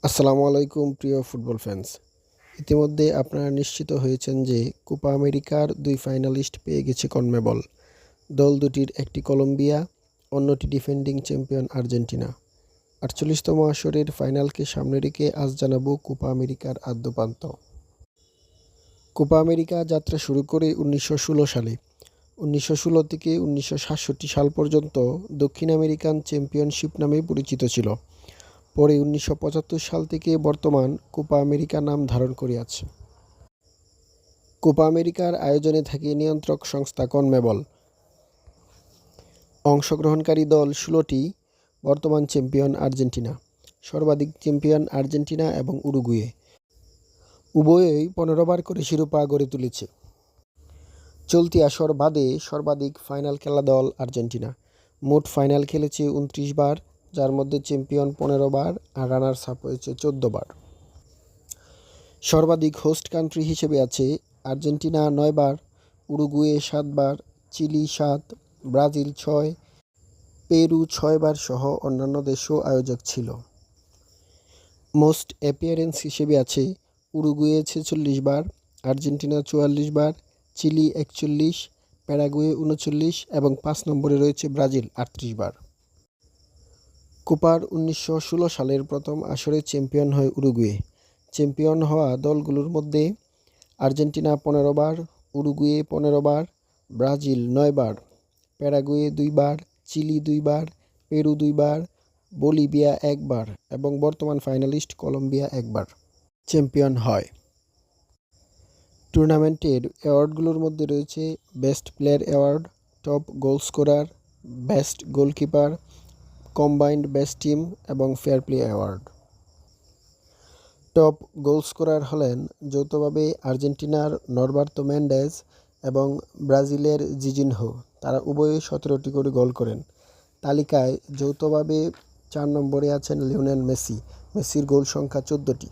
আসসালামু আলাইকুম প্রিয় ফুটবল ফ্যান্স। ইতিমধ্যে আপনারা নিশ্চিত হয়েছেন যে কোপা আমেরিকার দুই ফাইনালিস্ট পেয়ে গেছে কনমেবল। দল দুটির একটি কলম্বিয়া, অন্যটি ডিফেন্ডিং চ্যাম্পিয়ন আর্জেন্টিনা। ৪৮তম আসরের ফাইনালকে সামনে রেখে আজ জানাবো কোপা আমেরিকার আদ্যপান্ত। কোপা আমেরিকা যাত্রা শুরু করে ১৯১৬ সালে। ১৯১৬ থেকে ১৯৬৭ সাল পর্যন্ত দক্ষিণ আমেরিকান চ্যাম্পিয়নশিপ নামে পরিচিত ছিল। পরে ১৯৭৫ সাল থেকে বর্তমান কোপা আমেরিকা নাম ধারণ করে আছে। কোপা আমেরিকার আয়োজনে থাকে নিয়ন্ত্রক সংস্থা কনমেবল। অংশগ্রহণকারী দল ১৬টি। বর্তমান চ্যাম্পিয়ন আর্জেন্টিনা। সর্বাধিক চ্যাম্পিয়ন আর্জেন্টিনা এবং উরুগুয়ে। উভয়েই ১৫ বার করে শিরোপা গড়ে তুলেছে। চলতি আসর বাদে সর্বাধিক ফাইনাল খেলা দল আর্জেন্টিনা। মোট ফাইনাল খেলেছে ২৯ বার, যার মধ্যে চ্যাম্পিয়ন ১৫ বার আর রানার্স আপ হয়েছে ১৪ বার। সর্বাধিক হোস্ট কান্ট্রি হিসেবে আছে আর্জেন্টিনা ৯ বার, উরুগুয়ে ৭ বার, চিলি ৭, ব্রাজিল ৬, পেরু ৬ বার সহ অন্যান্য দেশও আয়োজক ছিল। মোস্ট অ্যাপিয়ারেন্স হিসেবে আছে উরুগুয়ে ৪৬ বার, আর্জেন্টিনা ৪৪ বার, চিলি ৪১, প্যারাগুয়ে ৩৯ এবং ৫ নম্বরে রয়েছে ব্রাজিল ৩৮ বার। কোপার ১৯১৬ সালের প্রথম আসরে চ্যাম্পিয়ন হয় উরুগুয়ে। চ্যাম্পিয়ন হওয়া দলগুলোর মধ্যে আর্জেন্টিনা ১৫ বার, উরুগুয়ে ১৫ বার, ব্রাজিল ৯ বার, প্যারাগুয়ে ২ বার, চিলি ২ বার, পেরু ২ বার, বলিভিয়া ১ বার এবং বর্তমান ফাইনালিস্ট কলম্বিয়া ১ বার চ্যাম্পিয়ন হয়। টুর্নামেন্টের অ্যাওয়ার্ডগুলোর মধ্যে রয়েছে best player award, top goal scorer, best goalkeeper, combined best team এবং fair play award. Top goal scorer হলেন যৌথভাবে আর্জেন্টিনার নরবার্তো মেন্ডেজ এবং ব্রাজিলের জিজিনহো। তারা উভয়ে ১৭টি করে গোল করেন। তালিকায় যৌথভাবে ৪ নম্বরে আছেন লিওনেল মেসি। মেসির গোল সংখ্যা ১৪টি।